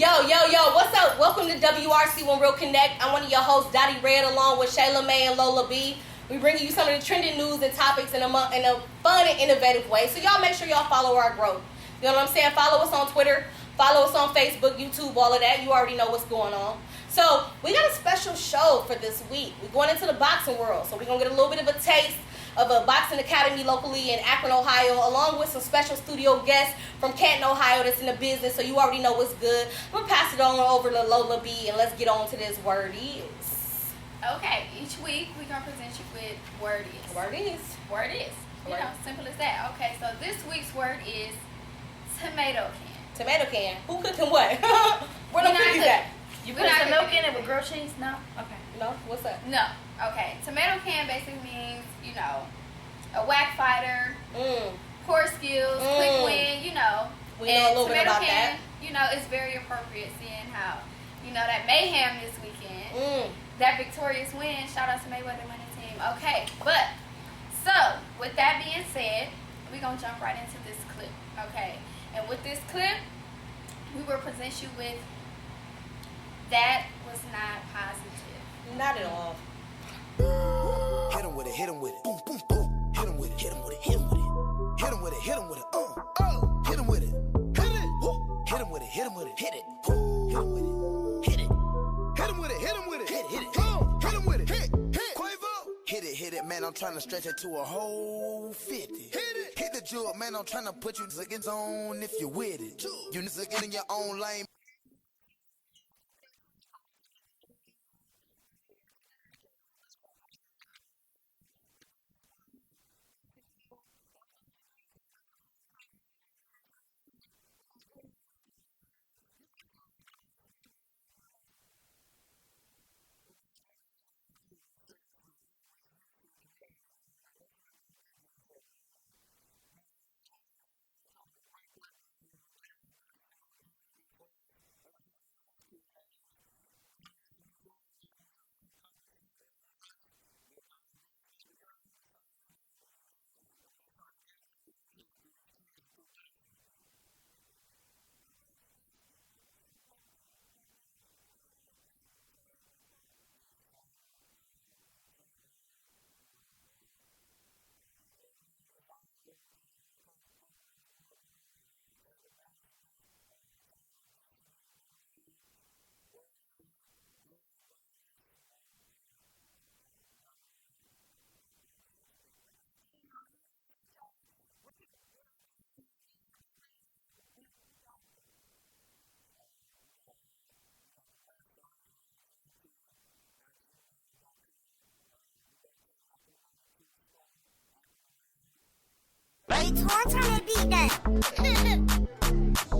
Yo, what's up? Welcome to WRC When Real Connect. I'm one of your hosts, Dottie Red, along with Shayla May and Lola B. We bring you some of the trending news and topics in a fun and innovative way. So y'all make sure y'all follow our growth. You know what I'm saying? Follow us on Twitter, follow us on Facebook, YouTube, all of that. You already know what's going on. So we got a special show for this week. We're going into the boxing world. So we're going to get a little bit of a taste of a boxing academy locally in Akron, Ohio, along with some special studio guests from Canton, Ohio that's in the business, so you already know what's good. I'm going to pass it on over to Lola B, and let's get on to this word is. Okay, each week we're going to present you with word is. Word is. Word is. You know, simple as that. Okay, so this week's word is tomato can. Tomato can. Who cooking what? Where the cookies at? You put some milk in it with grilled cheese? No? Okay. No? What's that? No. Okay. Tomato can basically means, you know, a whack fighter, poor skills, quick win, you know. We know a little bit about that. You know, it's very appropriate seeing how, you know, that Mayhem this weekend, that victorious win. Shout out to Mayweather winning team. Okay, but, so, with that being said, we're going to jump right into this clip, okay? And with this clip, we will present you with that was not positive. Not at all. Hit him with it, hit him with it. Boom, boom, boom. Hit him with it, hit him with it, hit him with it. Hit him with it, hit him with it. Hit him with it. Hit it. Hit him with it, hit him with it. Hit it. Hit him with it. Hit it. Hit him with it, hit him with it. Hit it, hit it. Hit him with it. Hit. Quavo. Hit it, man. I'm trying to stretch it to a whole 50. Hit it. Hit the jewel, man. I'm trying to put you in zone if you with it. You niggas in your own lane.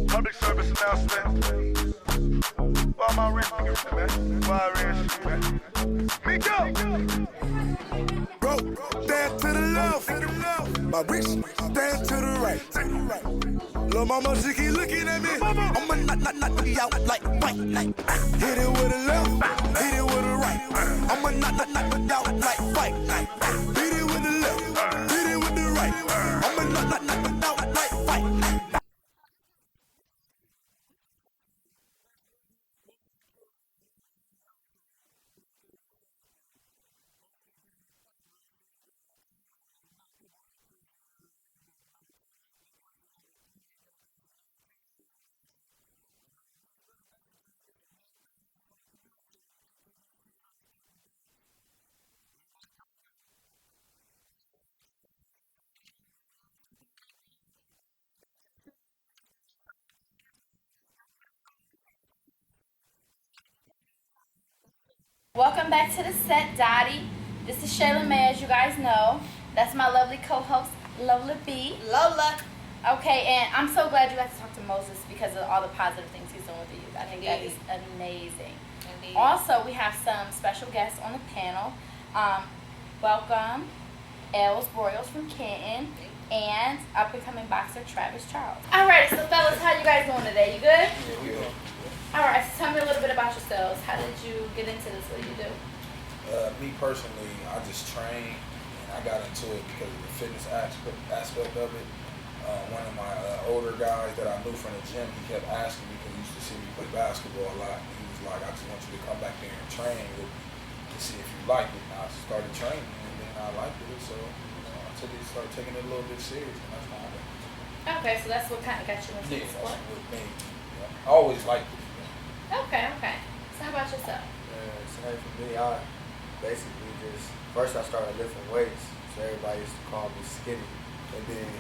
Public service announcement. For my rich niggas, man. WRC, man. Miko! Bro, stand to the left. My wrist, stand to the right. Lil' mama, she keep looking at me. I'ma knock you out like fight. Hit it with a left, hit it with a right. I'ma knock you out like fight. Hit it with the left, hit it with the right. I'ma knock you out like fight. Welcome back to the set, Dottie. This is Shayla May, as you guys know. That's my lovely co-host, Lola B. Lola. Okay, and I'm so glad you got to talk to Moses because of all the positive things he's doing with the youth. I think that is amazing. Indeed. Also, we have some special guests on the panel. Welcome, Ells Broyles from Canton, and up-and-coming boxer Travis Charles. All right, so fellas, how you guys doing today? You good? Yeah, we are. All right, so tell me a little bit about yourselves. How did you get into this? What do you do? Me personally, I just trained, and I got into it because of the fitness aspect of it. One of my older guys that I knew from the gym, he kept asking me because he used to see me play basketball a lot. And he was like, I just want you to come back there and train with me to see if you like it. And I started training, and then I liked it. So I started taking it a little bit serious, and that's how I got into it. Okay, so that's what kind of got you into the Yeah, sport. that's what made me. I always liked it. Okay. So how about yourself? Same for me. I basically first I started lifting weights, so everybody used to call me skinny, and then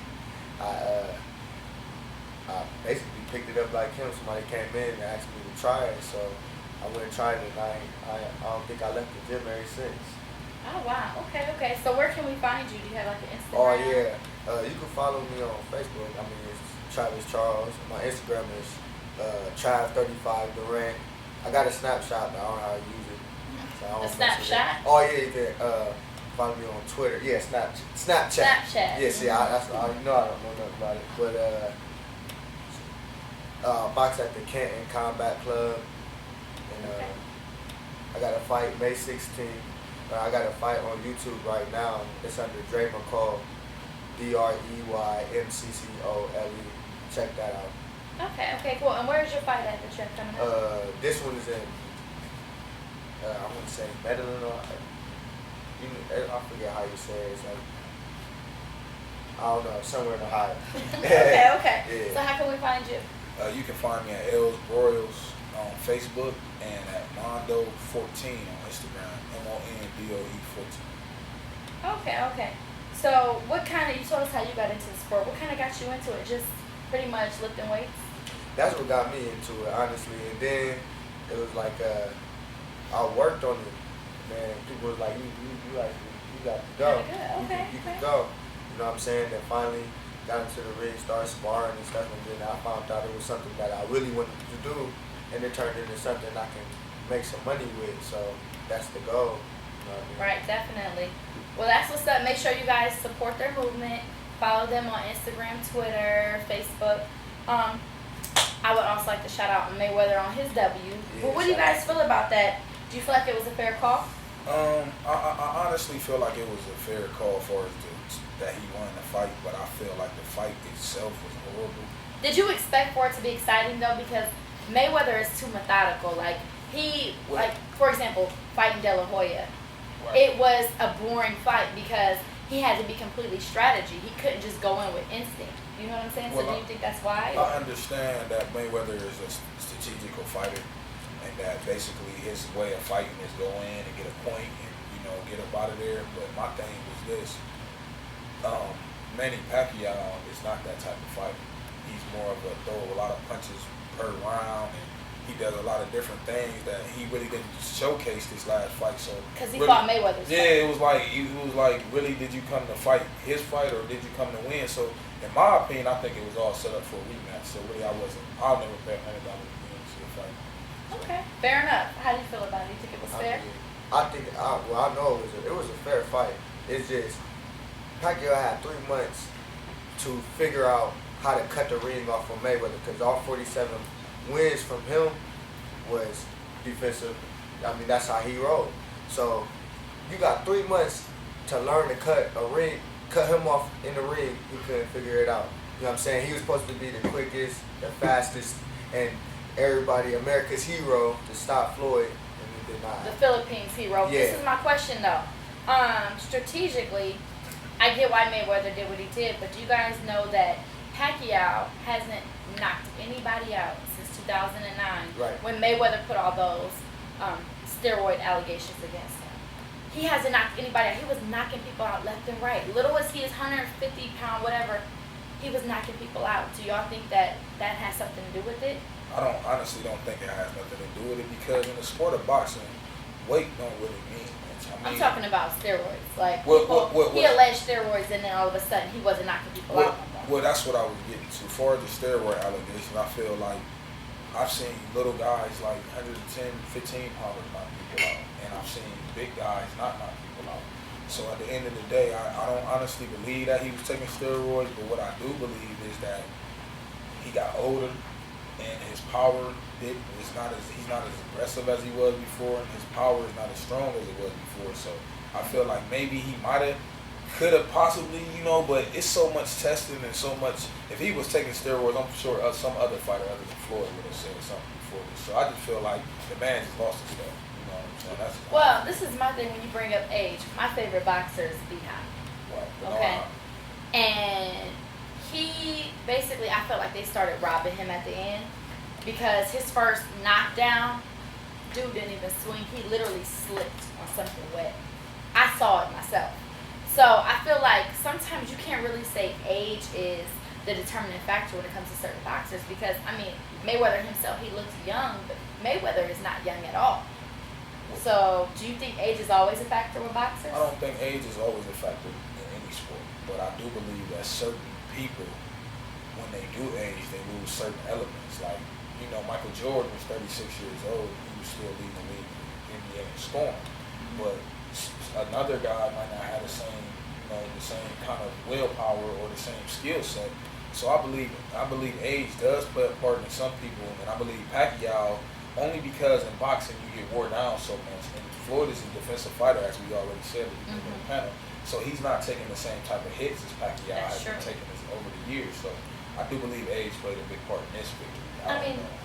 I basically picked it up like him. Somebody came in and asked me to try it, so I went and tried it, and I don't think I left the gym ever since. Oh wow. Okay. So where can we find you? Do you have like an Instagram? Oh yeah, you can follow me on Facebook. I mean, it's Travis Charles. My Instagram is Trav35 Durant. I got a Snapchat, but I don't know how to use it. So I don't A mess with it. Snapchat? Oh yeah, you can follow me on Twitter. Yeah, Snapchat. Yeah, see, that's I don't know nothing about it. But box at the Canton Combat Club, and Okay. I got a fight May 16th. I got a fight on YouTube right now. It's under Dre McCall, DREYMCCOLE. Check that out. Okay, cool. And where's your fight at that you're coming up? This one is in, I want to say Medellin, or I forget how you say it. It's like, I don't know, somewhere in Ohio. Okay. Yeah. So how can we find you? You can find me at Ells Broyles on Facebook and at Mondo14 on Instagram. MONDOE14. Okay. So what kind of, you told us how you got into the sport. What kind of got you into it? Just pretty much lifting weights? That's what got me into it, honestly. And then it was like I worked on it. Man, people was like, you got to go. Okay. You can go. You know what I'm saying? Then finally got into the ring, started sparring and stuff, and then I found out it was something that I really wanted to do, and it turned into something I can make some money with. So that's the goal. You know what I mean? Right, definitely. Well, that's what's up. Make sure you guys support their movement. Follow them on Instagram, Twitter, Facebook. I would also like to shout out Mayweather on his W. Yeah, Well, what do you guys feel about that? Do you feel like it was a fair call? I honestly feel like it was a fair call for that he won the fight, but I feel like the fight itself was horrible. Did you expect for it to be exciting though? Because Mayweather is too methodical. Like for example, fighting De La Hoya. Right. It was a boring fight because he had to be completely strategy. He couldn't just go in with instinct. You know what I'm saying? Well, so do you think that's why? I understand that Mayweather is a strategical fighter, and that basically his way of fighting is go in and get a point and get up out of there. But my thing was this: Manny Pacquiao is not that type of fighter. He's more of a throw a lot of punches per round, and he does a lot of different things that he really didn't showcase this last fight. So Because he really, fought Mayweather's fight. yeah, it was like really, did you come to fight his fight or did you come to win? So in my opinion, I think it was all set up for a rematch. So really, I'll never bet $100 to see a fight. So. Okay, fair enough. How do you feel about it? Do you think it was fair? I know it was a fair fight. It's just Pacquiao had 3 months to figure out how to cut the ring off from Mayweather, because all 47 wins from him was defensive. I mean, that's how he rolled. So you got 3 months to learn to cut him off in the ring. He couldn't figure it out. You know what I'm saying? He was supposed to be the quickest, the fastest, and everybody, America's hero to stop Floyd, and he did not. The Philippines hero. Yeah. This is my question though. Strategically, I get why Mayweather did what he did, but do you guys know that Pacquiao hasn't knocked anybody out since 2009, Right. when Mayweather put all those steroid allegations against him? He hasn't knocked anybody out. He was knocking people out left and right. Little as he is, 150-pound, whatever, he was knocking people out. Do y'all think that has something to do with it? I honestly don't think it has nothing to do with it, because in the sport of boxing, weight don't really mean much. I'm talking about steroids. Like, he alleged steroids, and then all of a sudden he wasn't knocking people out no more. Well, that's what I was getting to. As far as the steroid allegations, I feel like I've seen little guys like 110, 15 pounders knock people out, and I've seen big guys not knock people out. So at the end of the day, I don't honestly believe that he was taking steroids, but what I do believe is that he got older, and his power he's not as aggressive as he was before, and his power is not as strong as it was before. So I feel like maybe he might have could have possibly, but it's so much testing and so much. If he was taking steroids, I'm sure some other fighter other than Floyd would have said something before this. So I just feel like the man just lost his stuff. You know what I'm saying? Well, this is my thing when you bring up age. My favorite boxer is Beehive. Right. Okay. And he basically, I felt like they started robbing him at the end because his first knockdown, dude didn't even swing. He literally slipped on something wet. I saw it myself. So I feel like sometimes you can't really say age is the determining factor when it comes to certain boxers because, Mayweather himself, he looks young, but Mayweather is not young at all. So do you think age is always a factor with boxers? I don't think age is always a factor in any sport, but I do believe that certain people, when they do age, they lose certain elements. Like, Michael Jordan was 36 years old, he was still leading the league in NBA in scoring, but another guy might not have the same kind of willpower or the same skill set. So I believe age does play a part in some people, and I believe Pacquiao, only because in boxing you get wore down so much, and Floyd is a defensive fighter, as we already said in the panel, so he's not taking the same type of hits as Pacquiao has been taking over the years. So I do believe age played a big part in this victory.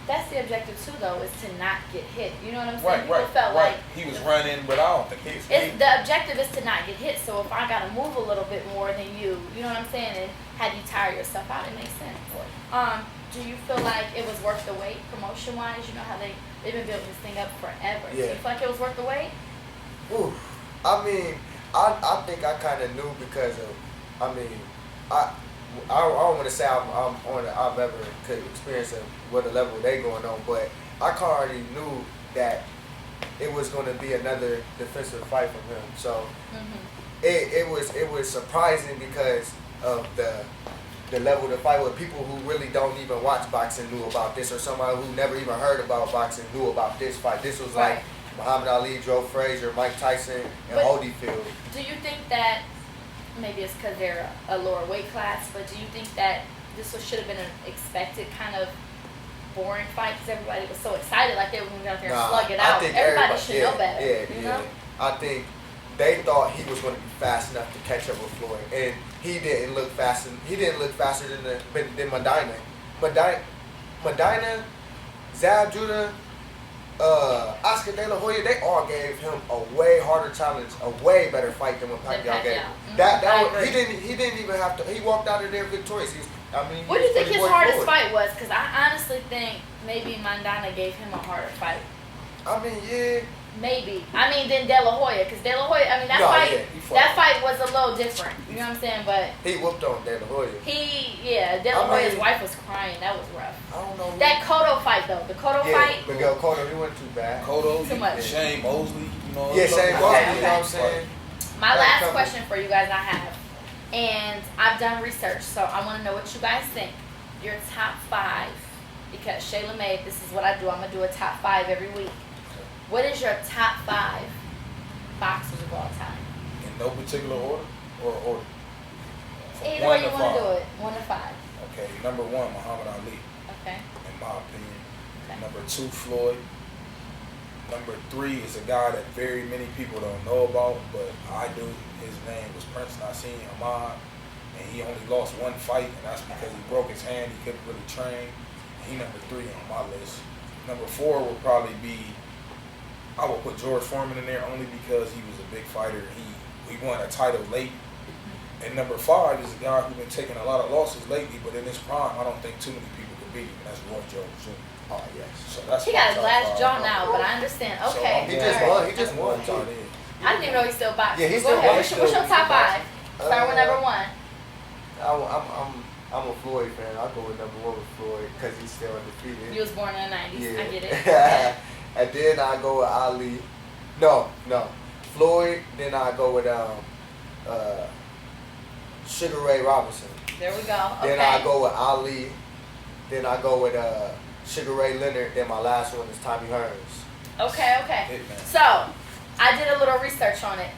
That's the objective too, though, is to not get hit. You know what I'm saying? Right, felt like he was running, but I don't think he was. The objective is to not get hit. So if I got to move a little bit more than you know what I'm saying, and have you tire yourself out, it makes sense. Right. Do you feel like it was worth the wait, promotion-wise? You know how they've been building this thing up forever. Yeah. Do you feel like it was worth the wait? Ooh, I think I kind of knew because of, I don't want to say I've ever could experience what the level they going on, but I already knew that it was going to be another defensive fight from him. So it was surprising because of the level of the fight with people who really don't even watch boxing knew about this, or somebody who never even heard about boxing knew about this fight. This was like Muhammad Ali, Joe Frazier, Mike Tyson, and Holyfield. Do you think that maybe it's because they're a lower weight class, but do you think that this should have been an expected kind of boring fight because everybody was so excited, like they were going to go out there and slug it out? Everybody should know better. Yeah. I think they thought he was going to be fast enough to catch up with Floyd, and he didn't look fast. He didn't look faster than Medina. Medina, Zab Judah, Oscar De La Hoya, they all gave him a way harder challenge, a way better fight than what Pacquiao gave him. He didn't even have to. He walked out of there victorious. What do you think his hardest fight was? Because I honestly think maybe Medina gave him a harder fight. Yeah. Maybe. Than De La Hoya, because De La Hoya, that fight was a little different. You know what I'm saying? But he whooped on De La Hoya. De La Hoya's wife was crying. That was rough. I don't know. That Cotto fight, though. The Cotto fight. Miguel Cotto, he wasn't too bad. Cotto, too much. Shane Mosley, Shane Mosley, you know what I'm saying? My last question for you guys I have, and I've done research, so I want to know what you guys think. Your top 5, because Shayla May, this is what I do. I'm going to do a top 5 every week. What is your top 5 boxers of all time? In no particular order or order? Either way you want to do it. 1 to 5. Okay, number 1, Muhammad Ali. Okay. In my opinion. Okay. Number 2, Floyd. Number 3 is a guy that very many people don't know about, but I do. His name was Prince Nassim Ahmad, and he only lost 1 fight, and that's because he broke his hand. He couldn't really train. He number 3 on my list. Number 4 would probably be, I would put George Foreman in there only because he was a big fighter. He won a title late. And number 5 is a guy who's been taking a lot of losses lately, but in his prime, I don't think too many people could beat him, and that's Roy Jones Jr. Oh, yes. So that's he got his last jaw now, but I understand. Okay. So he just won. I didn't even know he still boxed. Yeah, he's Go still ahead. boxing. What's your top 5? Start with number 1. I'm a Floyd fan. I'll go with number 1 with Floyd because he's still undefeated. You was born in the 90s. Yeah. I get it. And then I go with Ali. No. Floyd. Then I go with Sugar Ray Robinson. There we go. Okay. Then I go with Ali. Then I go with Sugar Ray Leonard. Then my last one is Tommy Hearns. Okay. So I did a little research on it.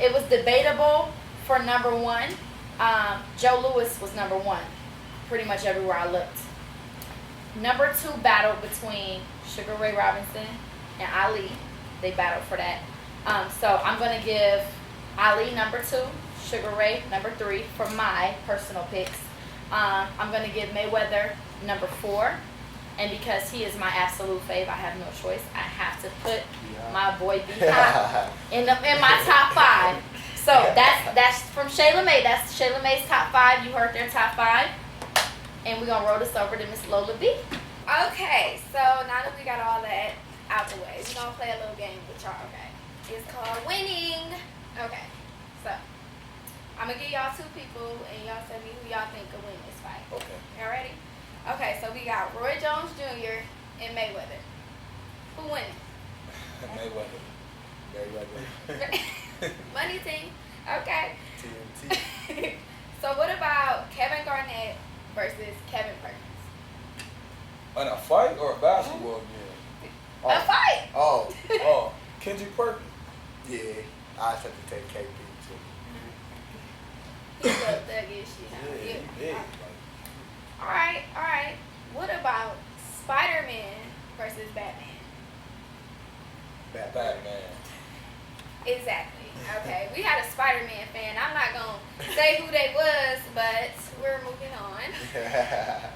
It was debatable for number 1. Joe Louis was number 1, pretty much everywhere I looked. Number 2 battled between Sugar Ray Robinson and Ali. They battled for that. So I'm going to give Ali number 2, Sugar Ray, number 3 for my personal picks. I'm going to give Mayweather number 4. And because he is my absolute fave, I have no choice. I have to put my boy B-Hop in my top 5. So that's from Shayla May. That's Shayla May's top 5. You heard their top 5. And we're going to roll this over to Miss Lola B. Okay, so now that we got all that out the way, we're going to play a little game with y'all, okay? It's called winning. Okay, so I'm going to give y'all 2 people, and y'all tell me who y'all think could win this fight. Okay. Y'all ready? Okay, so we got Roy Jones Jr. and Mayweather. Who winning? Mayweather. Money team. Okay. TNT. So what about Kevin Garnett versus Kevin Perkins? In a fight or a basketball game? A fight. Oh, Kendrick Perkins. Yeah, I just have to take KP too. He's a thuggish, you know. Yeah, Yeah. he big. All right. What about Spider-Man versus Batman? Batman. Exactly. Okay, we had a Spider-Man fan. I'm not gonna say who they was, but we're moving on.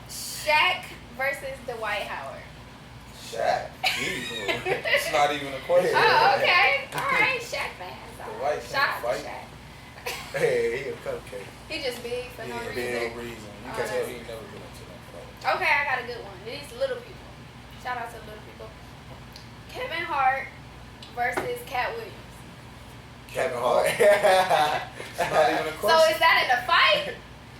Shaq versus Dwight Howard. Shaq. Evil. It's not even a question. Oh, okay. All right, Shaq fans. All Dwight right. can't Shout out to fight. Shaq. Hey, he a cupcake. He just big for no Yeah, reason. no reason. You Oh, can tell that's- he ain't never been into that fight. Okay, I got a good one. These little people. Shout out to the little people. Kevin Hart versus Cat Williams. Kevin Hart. It's not even a So question. is that in a fight?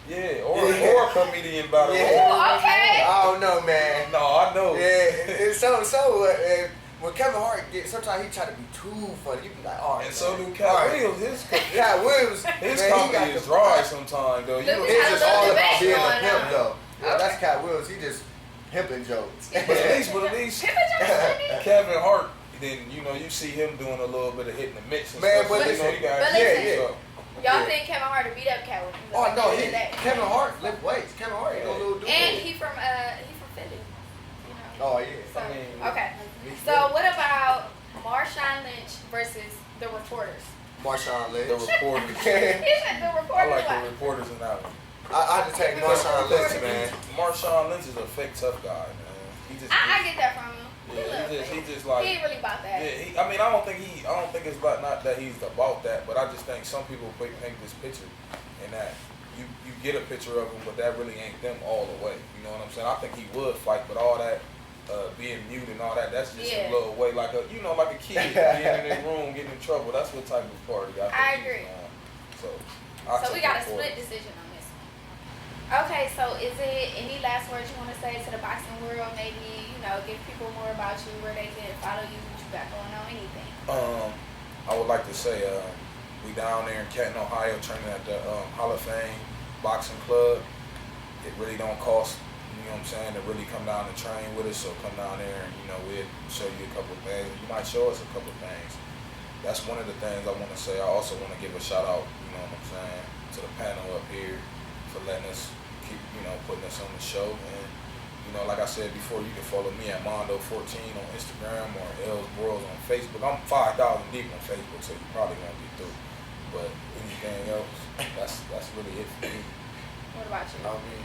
Yeah, or a comedian battle. Yeah. Ooh, okay. I don't know, man. No, I know. Yeah, when Kevin Hart sometimes he try to be too funny. You be like, all right. And so man. do Cat All right. Williams. Cat Williams. His man, he got comedy is the- dry sometimes, though. Look, You we It's got a just little all about debate being a going pimp, on. though. Yeah, Okay. that's Cat Williams. He just pimping jokes. but at least Pippa Johnson. Kevin Hart, then you see him doing a little bit of hitting the mix and Man, stuff. but So, listen- you got but yeah, listen, yeah. Y'all Yeah. think Kevin Hart to beat up Cat Williams? Oh no, Today. Kevin Hart lift weights. Kevin Hart ain't gonna do And it. he from Philly. You know. Oh yeah. So, I mean, okay. Me So too. what about Marshawn Lynch versus the reporters? Marshawn Lynch. the reporters. He said the I reporters. like what? the reporters in that one. I had to take Marshawn Lynch, man. Marshawn Lynch is a fake tough guy, man. He just, I get that from him. yeah, he just He like. ain't really about that. Yeah, I mean, I don't think it's about not that he's about that, but I just think some people paint this picture, and that you get a picture of him, but that really ain't them all the way. You know what I'm saying? I think he would fight, but all that being mute and all that's just Yeah. a little way, like a kid being in their room getting in trouble. That's what type of party I think I he's agree. on. So So we got a a split decision on this one. Okay, so is it any last words you want to say to the boxing world? Maybe, give people more about you, where they can follow you, what you got going on, anything. I would like to say we down there in Canton, Ohio, training at the Hall of Fame Boxing Club. It really don't cost, you know what I'm saying, to really come down and train with us. So come down there and, we'll show you a couple of things. You might show us a couple of things. That's one of the things I want to say. I also want to give a shout out, you know what I'm saying, to the panel up here for letting us keep, putting us on the show. And, like I said before, you can follow me at Mondo14 on Instagram or Ells Broyles on Facebook. I'm 5,000 deep on Facebook, so you probably won't be through. But anything else, that's really it for me. What about you? I mean,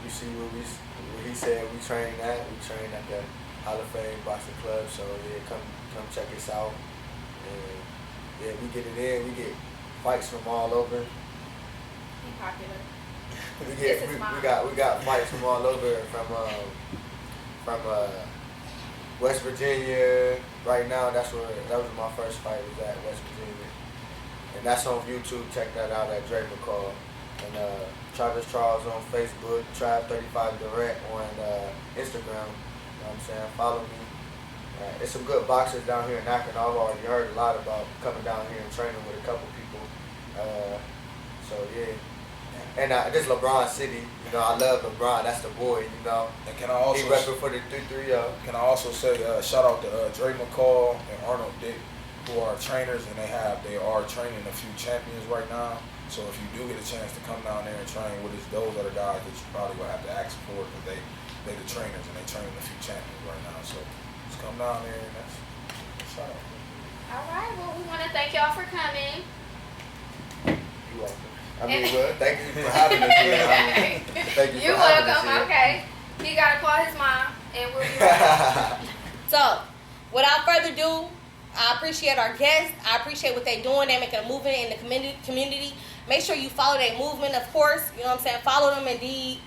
you see what he said. We train at the Hall of Fame Boxing Club. So yeah, come check us out. And yeah, we get it in. We get fights from all over. Be popular. We got fights from all over from West Virginia. Right now, that was my first fight, was at West Virginia, and that's on YouTube. Check that out at Dre McCall. And Travis Charles on Facebook, Trav35 Direct on Instagram. You know what I'm saying? Follow me. There's some good boxers down here in Akron. I've already heard a lot about coming down here and training with a couple people. So yeah. And this LeBron City, I love LeBron. That's the boy, And can I also he repping for the 3-3. Can I also say shout out to Dre McCall and Arnold Dick, who are trainers, and they are training a few champions right now. So if you do get a chance to come down there and train with us, those are the guys that you probably will have to ask for, because they the trainers and they training a few champions right now. So just come down there and that's shout out. All right. Well, we want to thank y'all for coming. You're welcome. I mean, well, thank you for having us here. Thank you You're for having welcome. us here. Okay. He gotta call his mom, and we'll be right. So, without further ado, I appreciate our guests. I appreciate what they're doing. They're making a movement in the community. Make sure you follow their movement, of course. You know what I'm saying? Follow them indeed.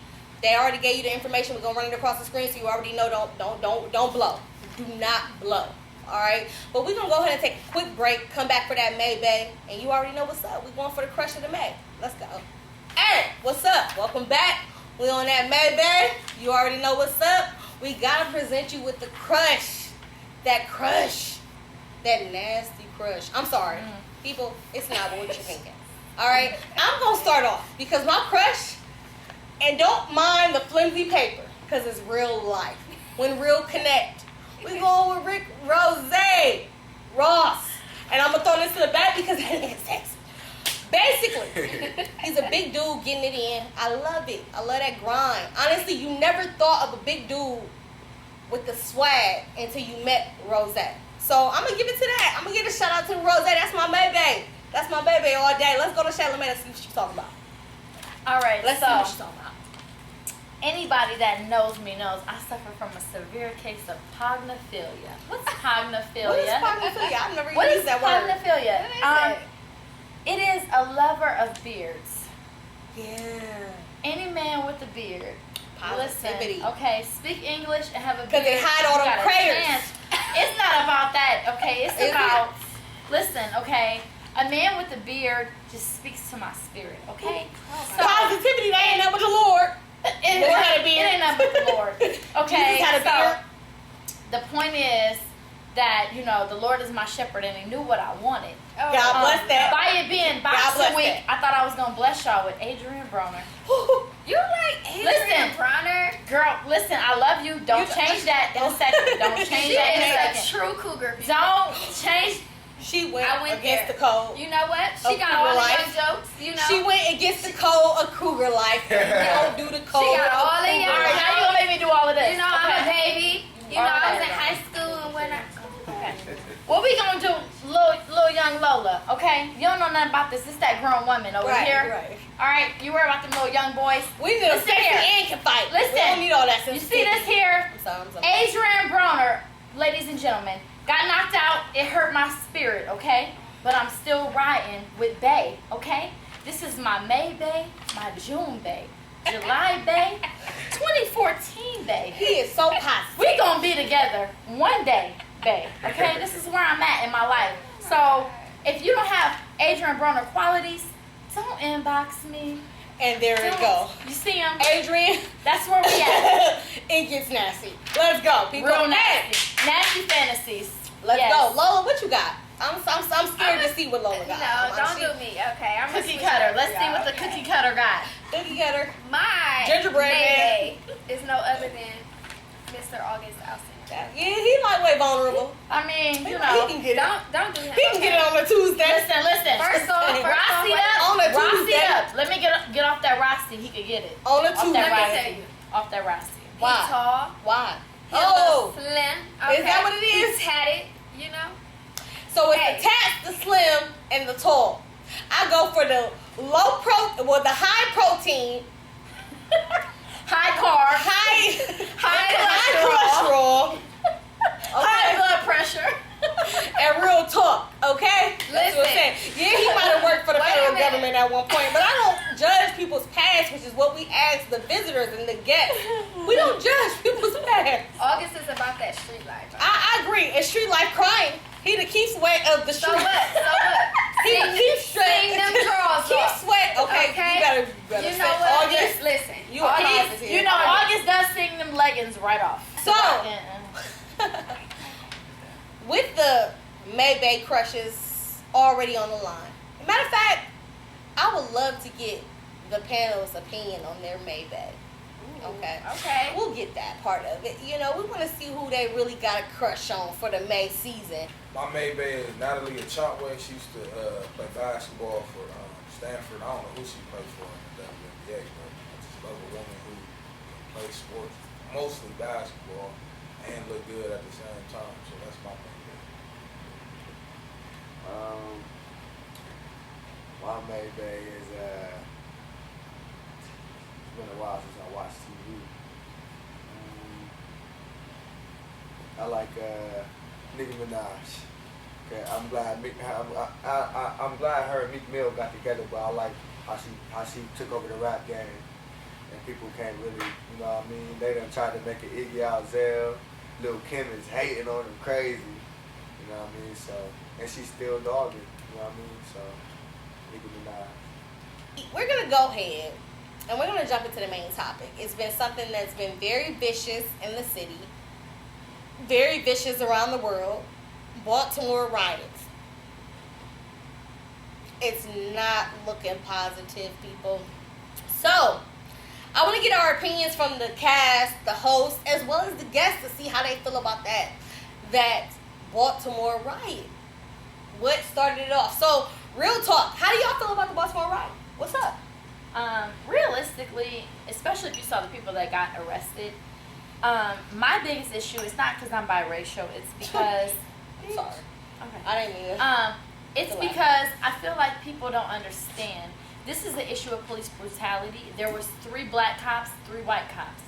They already gave you the information. We're gonna run it across the screen, so you already know. Don't blow. Do not blow. All right. But we're gonna go ahead and take a quick break. Come back for that May Bay, and you already know what's up. We're going for the crush of the May. Let's go. Hey, what's up? Welcome back. We on that May Bay. You already know what's up. We gotta present you with the crush. That crush. That nasty crush. I'm sorry, people. It's not what you're thinking. All right. I'm gonna start off because my crush. And don't mind the flimsy paper, because it's real life. When real connect. We going with Rick Ross. And I'm going to throw this to the back because that nigga's sexy. Basically, he's a big dude getting it in. I love it. I love that grind. Honestly, you never thought of a big dude with the swag until you met Rose. So I'm going to give it to that. I'm going to give a shout out to Rose. That's my baby. That's my baby all day. Let's go to Charlamagne and see what she's talking about. All right, Let's see what she's talking about. Anybody that knows me knows I suffer from a severe case of pognophilia. What's pognophilia? What is pognophilia? I've never What is used that word. pognophilia? It is a lover of beards. Yeah. Any man with a beard. Positivity. Listen, okay, speak English and have a beard. Because they hide all you them got a craters. chance. It's not about that, okay? It's Is about, listen, okay? A man with a beard just speaks to my spirit, okay? So, Positivity, that ain't nothing but the Lord. It Lord had a beard. ain't nothing but the Lord. Okay, Jesus had a so beard. the point is that, you know, the Lord is my shepherd and he knew what I wanted. Oh, God bless that. By it being God Boxing bless Week, that. I thought I was going to bless y'all with Adrian Broner. You like Adrian Listen. Bronner? Girl, listen, I love you. Don't change that in a second. Don't change She that in a is a second. true cougar. Don't change. She went, I went against there. the code. You know what? She Of got Cougar all the life. young jokes. You know. She went against the code of Cougar life. We don't do the code. She got all the of young All right, Cougar now life. you going to make me do all of this. You know, I'm a baby. You know, I was in Okay. high school and whatnot. Okay. What we gonna do, little young Lola? Okay, you don't know nothing about this. This that grown woman over Right, here. right. All right, you worry about them little young boys. We need a Listen sexy here. and can fight. Listen. We don't need all that You see this here? I'm sorry. Adrian Broner, ladies and gentlemen, got knocked out. It hurt my spirit. Okay, but I'm still riding with Bay. Okay, this is my May Bay, my June Bay, July Bay, 2014 Bay. He is so positive. We gonna be together one day, babe. Okay, this is where I'm at in my life. So if you don't have Adrian Broner qualities, don't inbox me. And there it Don't. go. You see him? Adrian, That's where we at. it gets nasty. Let's go. People. Real Hey, nasty. Nasty fantasies. let's Yes. go. Lola, what you got? I'm scared to see what Lola got. No, don't do me. Okay, I'm Cookie cutter. Let's see what the cookie cutter got. Cookie cutter. My Gingerbread Mayday is no other than Mr. August Alston. Yeah, he lightweight vulnerable. I mean, you He know. can get it. Don't do him. He can get it on a Tuesday. Listen. First off, Rossi On a up. Rossi Tuesday. up. Let me get off that Rossi. He could get it. On a Off Tuesday. that Let me Rossi. tell you. Off that Rossi. Why? He's tall. Why? He's Oh, slim. Is that what it is? He's tatted, you know. so it's Hey. the tats, the slim, and the tall. I go for the the high protein, High carb. high cholesterol, High okay, blood pressure. and real talk, okay? That's what I'm Listen. saying. Yeah, he might have worked for the Wait a federal minute. government at one point, but I don't judge people's past, which is what we ask the visitors and the guests. We don't judge people's past. August is about that street life. I agree. And street life crying. He the Keith Sweat of the So street. what? So what? He the Keith Sweat. Sing them drawers Keith off. Sweat. Okay, Okay. you better You know say what? August. Listen. You a August here. You know, August does sing them leggings right off. So, with the May-Bay crushes already on the line. Matter of fact, I would love to get the panel's opinion on their May-Bay. Okay. Okay. We'll get that part of it. You know, we want to see who they really got a crush on for the May season. My main bae is Natalie Achotwe. She used to play basketball for Stanford. I don't know who she played for in the WNBA, but I just love a woman who can play sports, mostly basketball, and look good at the same time. So that's my main bae. My May baby, is it's been a while since I watched TV. I like Nicki Minaj. Okay, I'm glad I'm glad her and Meek Mill got together, but I like how she took over the rap game, and people can't really, you know what I mean? They done tried to make it Iggy Azalea. Lil' Kim is hating on him crazy, you know what I mean? So, and she's still dogging, you know what I mean? So, Nicki Minaj. We're gonna go ahead and we're gonna jump into the main topic. It's been something that's been very vicious in the city, very vicious around the world. Baltimore riots. It's not looking positive, people. So, I want to get our opinions from the cast, the host, as well as the guests to see how they feel about that Baltimore riot. What started it off? So, real talk. How do y'all feel about the Baltimore riot? What's up? Realistically, especially if you saw the people that got arrested, my biggest issue is not because I'm biracial. It's because Sorry. okay. I didn't mean it. It's because I feel like people don't understand. This is the issue of police brutality. There was 3 black cops, 3 white cops.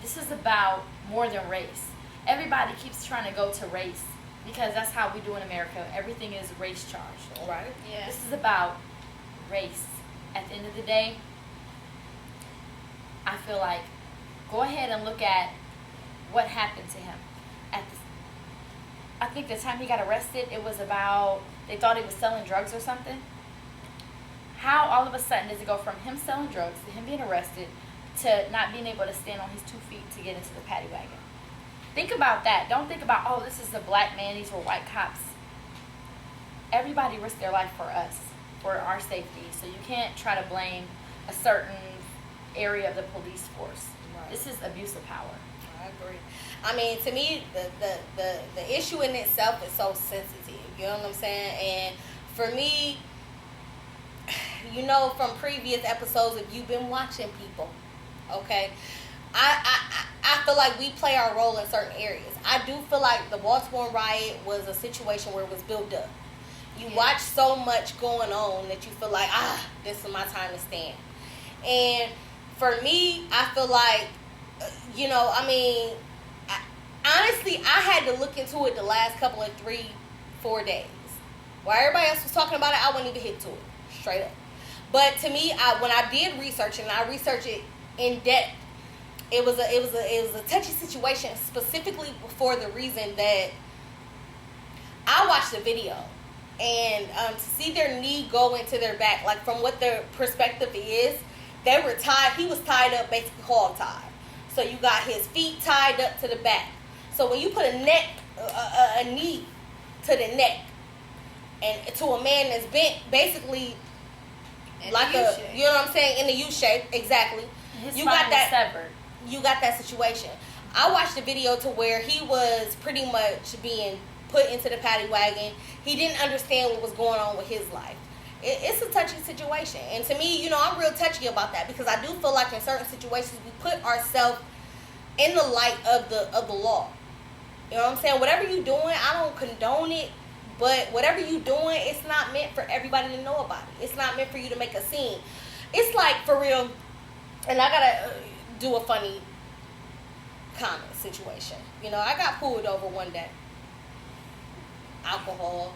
This is about more than race. Everybody keeps trying to go to race because that's how we do in America. Everything is race charged. Right. Yeah. This is about race. At the end of the day, I feel like go ahead and look at what happened to him. I think the time he got arrested, it was about, they thought he was selling drugs or something. How all of a sudden does it go from him selling drugs to him being arrested to not being able to stand on his 2 feet to get into the paddy wagon? Think about that. Don't think about, oh, this is a black man, these were white cops. Everybody risked their life for us, for our safety. So you can't try to blame a certain area of the police force. Right. This is abuse of power. I agree. I mean, to me, the issue in itself is so sensitive. You know what I'm saying? And for me, you know, from previous episodes, if you've been watching people, okay, I feel like we play our role in certain areas. I do feel like the Baltimore riot was a situation where it was built up. You watch so much going on that you feel like, this is my time to stand. And for me, I feel like, you know, I mean, honestly, I had to look into it the last couple of 3-4 days. While everybody else was talking about it, I wouldn't even hit to it, straight up. But to me, when I did research it, and I researched it in depth, it was a touchy situation, specifically for the reason that I watched the video, and to see their knee go into their back, like from what their perspective is, they were tied. He was tied up, basically hog tied. So you got his feet tied up to the back. So when you put a knee to the neck, and to a man that's bent, basically In like the a, U-shape. you know what I'm saying, in the U shape, exactly. His You spine got that. is severed. You got that situation. I watched the video to where he was pretty much being put into the paddy wagon. He didn't understand what was going on with his life. It's a touchy situation. And to me, you know, I'm real touchy about that because I do feel like in certain situations we put ourselves in the light of the law. You know what I'm saying? Whatever you doing, I don't condone it, but whatever you doing, it's not meant for everybody to know about it. It's not meant for you to make a scene. It's like, for real, and I gotta do a funny comment situation. You know, I got pulled over one day. Alcohol,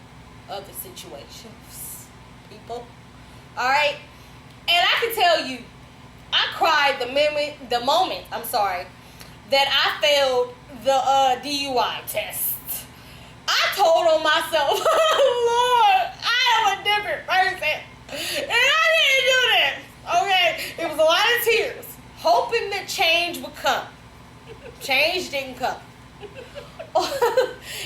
other situations, people. All right, and I can tell you, I cried the moment that I failed the DUI test. I told on myself, Lord, I am a different person, and I didn't do that. Okay, it was a lot of tears, hoping that change would come. Change didn't come.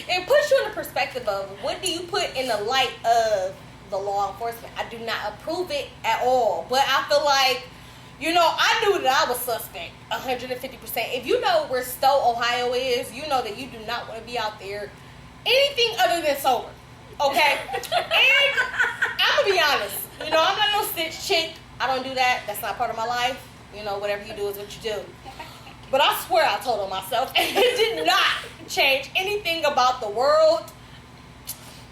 It puts you in the perspective of what do you put in the light of the law enforcement. I do not approve it at all, but I feel like, you know, I knew that I was suspect 150%. If you know where Stowe, Ohio is, you know that you do not want to be out there anything other than sober. Okay? And I'm going to be honest. You know, I'm not no snitch chick. I don't do that. That's not part of my life. You know, whatever you do is what you do. But I swear I told on myself, and it did not change anything about the world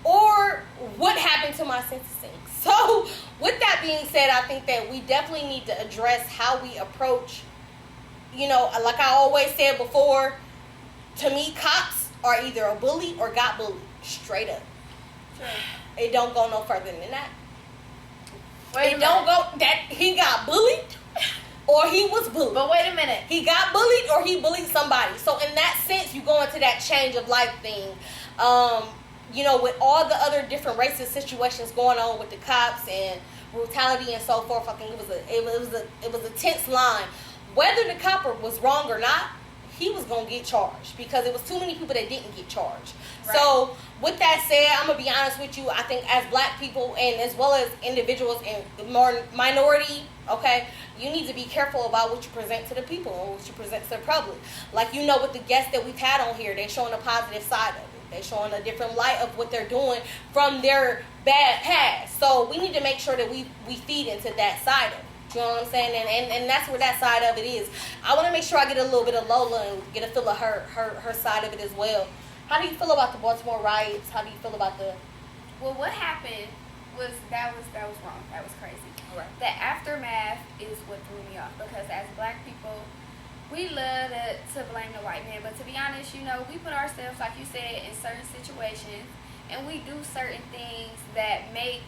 or what happened to my sentencing. So, with that being said, I think that we definitely need to address how we approach, you know, like I always said before, to me, cops are either a bully or got bullied. Straight up. Sure. It don't go no further than that. Wait a It don't minute. go that he got bullied or he was bullied. But wait a minute. He got bullied or he bullied somebody. So in that sense, you go into that change of life thing. You know, with all the other different racist situations going on with the cops and brutality and so forth, I think it was a tense line. Whether the cop was wrong or not, he was gonna get charged because it was too many people that didn't get charged. Right. So with that said, I'm gonna be honest with you. I think as black people and as well as individuals in more minority, okay, you need to be careful about what you present to the people and what you present to the public. Like, you know, with the guests that we've had on here, they're showing a positive side of it. They're showing a different light of what they're doing from their bad past. So we need to make sure that we feed into that side of it. You know what I'm saying? And that's where that side of it is. I want to make sure I get a little bit of Lola and get a feel of her side of it as well. How do you feel about the Baltimore riots? How do you feel about the... Well, what happened was that was wrong. That was crazy. Right. The aftermath is what threw me off because as black people, we love to blame the white man. But to be honest, you know, we put ourselves, like you said, in certain situations, and we do certain things that make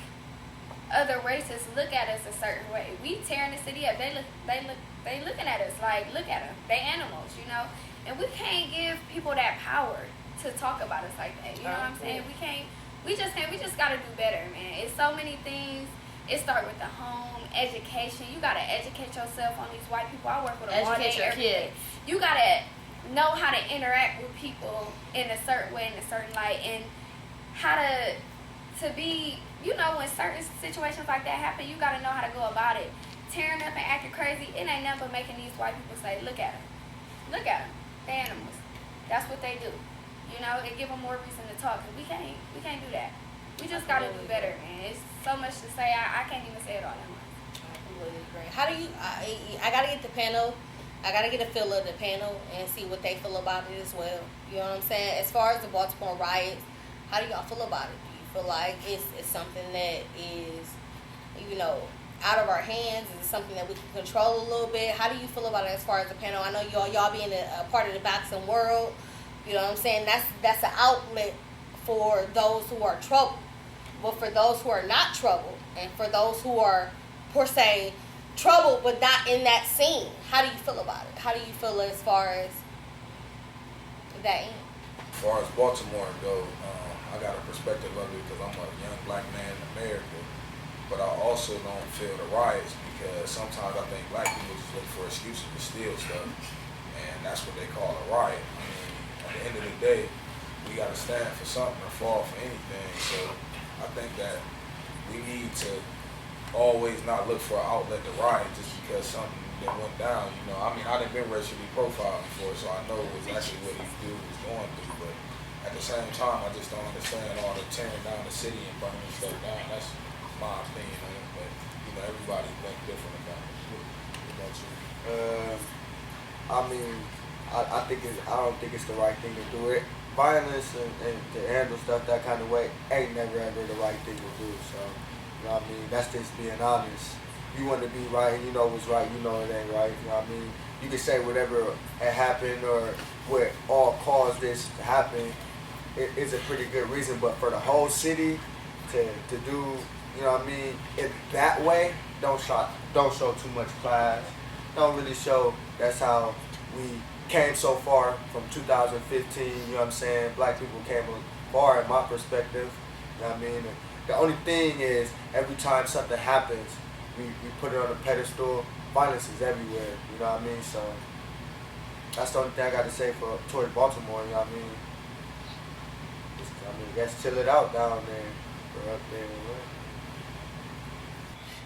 other races look at us a certain way. We tearing the city up. They looking at us like, look at them. They animals, you know. And we can't give people that power to talk about us like that. You know what I'm saying? We just gotta do better, man. It's so many things. It starts with the home, education. You gotta educate yourself on these white people. I work with them all day, Educate your every day. kids. You gotta know how to interact with people in a certain way, in a certain light, and how to be, you know, when certain situations like that happen, you gotta know how to go about it. Tearing up and acting crazy, it ain't nothing but making these white people say, look at them. Look at them. They're animals. That's what they do. You know, it give them more reason to talk. And we can't do that. We just gotta do better, man. It's so much to say. I can't even say it all at once. I completely agree. How do you... I gotta get the panel. I gotta get a feel of the panel and see what they feel about it as well. You know what I'm saying? As far as the Baltimore riots, how do y'all feel about it? Do you feel like it's something that is, you know, out of our hands? Is it something that we can control a little bit? How do you feel about it as far as the panel? I know y'all being a part of the boxing world, you know what I'm saying? That's an outlet for those who are troubled. But for those who are not troubled, and for those who are, per se, troubled but not in that scene, how do you feel about it? How do you feel as far as that end? As far as Baltimore go, I got a perspective of it because I'm a young black man in America, but I also don't feel the riots because sometimes I think black people just look for excuses to steal stuff, and that's what they call a riot. I mean, at the end of the day, we got to stand for something or fall for anything, so I think that we need to always not look for an outlet to riot just because something that went down. You know, I mean, I done been racially profiled before, so I know exactly what these dudes was going through. But at the same time, I just don't understand all the tearing down the city and burning stuff down. That's my opinion on it. But you know, everybody think different about it. What about you? I mean, I don't think it's the right thing to do it. Violence and to handle stuff that kind of way ain't never ever the right thing to do. So, you know what I mean? That's just being honest. You want to be right, you know what's right, you know it ain't right. You know what I mean? You can say whatever had happened or what all caused this to happen. It is a pretty good reason, but for the whole city to do, you know what I mean, it that way, don't show too much class. Don't really show that's how we came so far from 2015, you know what I'm saying? Black people came far in my perspective, you know what I mean? And the only thing is, every time something happens, we put it on a pedestal. Violence is everywhere, you know what I mean? So that's the only thing I got to say towards Baltimore, you know what I mean? Let's chill it out down there, or up there.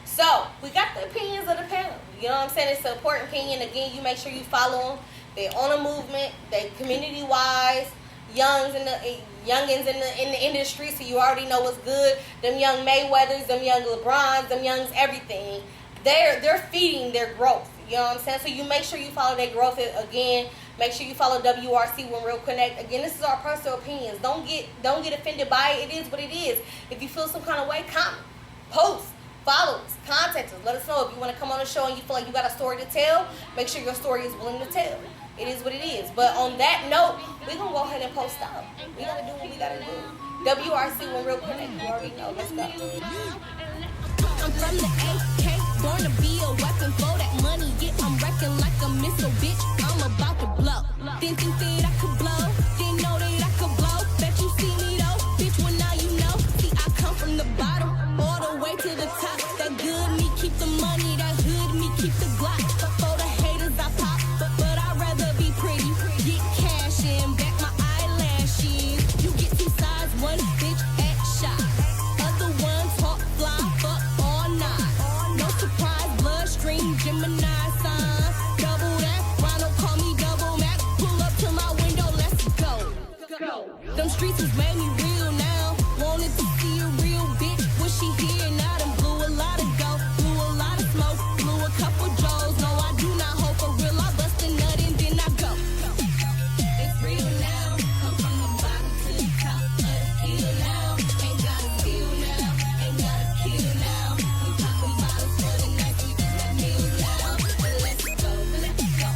So, we got the opinions of the panel. You know what I'm saying? It's an important opinion. Again, you make sure you follow them. They on a movement. They community-wise. Youngins in the industry, so you already know what's good. Them young Mayweathers, them young LeBrons, them youngs, everything. They're feeding their growth. You know what I'm saying? So you make sure you follow their growth. Again, make sure you follow WRC When Real Connect. Again, this is our personal opinions. Don't get offended by it. It is what it is. If you feel some kind of way, comment. Post, follow us, contact us. Let us know if you want to come on the show and you feel like you got a story to tell. Make sure your story is willing to tell. It is what it is. But on that note, we're going to go ahead and post out. We got to do what we got to do. WRC when real connect. You already know. Let's go. I'm from the AK, born to be a weapon for that money. Yeah, I'm wrecking like a missile, bitch. I'm about to blow. Didn't think that I could blow. Didn't know that I could blow. Bet you see me though, bitch. Well now you know. See, I come from the bottom all the way to the top. That good me keep the money. That hood me keep the Glock. For the haters I pop, but I'd rather be pretty. Get cash and back my eyelashes. You get 2 sides, 1 bitch at shot. Other ones talk fly, fuck all night. No surprise, bloodstream, Gemini sign. Double that, Ronald call me double Mac. Pull up to my window, let's go. Them streets has made me real now. Wanted to see a real bitch. Was she here now? Done blew a lot of dough, blew a lot of smoke, blew a couple Joes. No, I do not hope for real. I bust a nut and then I go. It's real now. I'm from the bottom to the top of the hill now. Ain't gotta steal now. Ain't gotta kill now. We poppin' bottles for the night. We do that meal now. Let's go.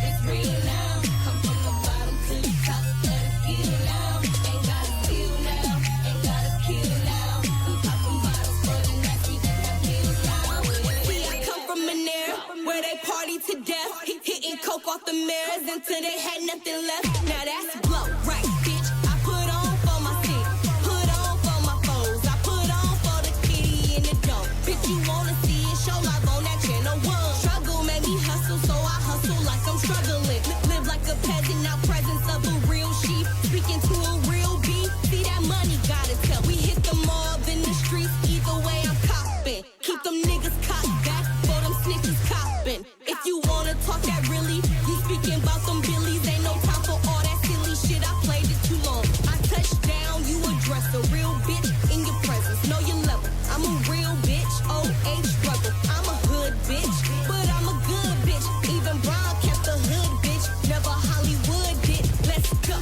It's real now. I'm from the bottom to the top of the hill now. Ain't gotta steal now. Ain't gotta kill now. We poppin' bottles for the night. We do that meal now. See, I come from an era where they party to death. Hitting coke off the mirrors until they had nothing left. Now that's blow, right, bitch? I put on for my city, put on for my foes. I put on for the kitty in the dough. Bitch, you wanna see it? Show live on that channel 1. Struggle made me hustle, so I hustle like I'm struggling. Live like a peasant, now presence of a real sheep. Speaking to a real beat. See that money, gotta tell. We hit the mob in the streets. Either way, I'm copping. Keep them niggas cocked back for them snitches copping. If you wanna talk that really, you speaking about them billies. Ain't no time for all that silly shit. I played it too long. I touched down, you address a real bitch in your presence. Know your level. I'm a real bitch. OH struggle. I'm a hood bitch, but I'm a good bitch. Even Brown kept the hood bitch. Never Hollywood did. Let's go.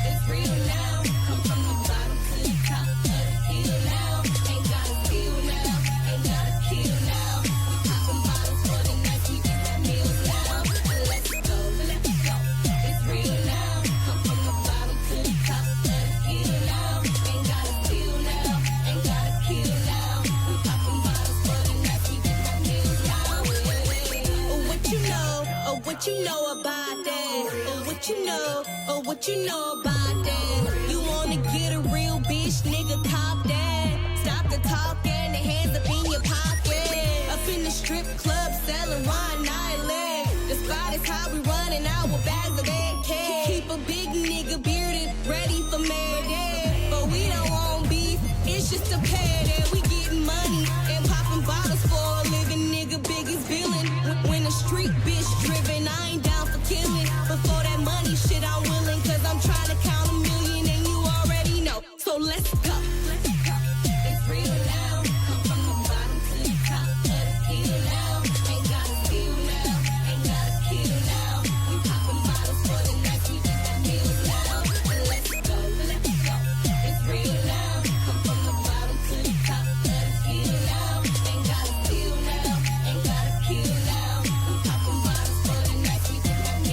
It's real now. I'm from the bottom to the top of the hill now. Ain't gotta steal now. Ain't gotta kill now. We poppin' bottles for the night. We do that meal now. Let's go. It's real now. I'm from the bottom to the top of the hill now. Ain't gotta steal now. Ain't gotta kill now. We poppin' bottles for the night. We do that meal now. What you know? Oh, what you know about that? Oh, what you know? Oh, what you know about that? You wanna get a real bitch, nigga, cop that. Stop the talk and the hands up in your pocket. Up in the strip club selling Wine Island. The spot is how we running our bags of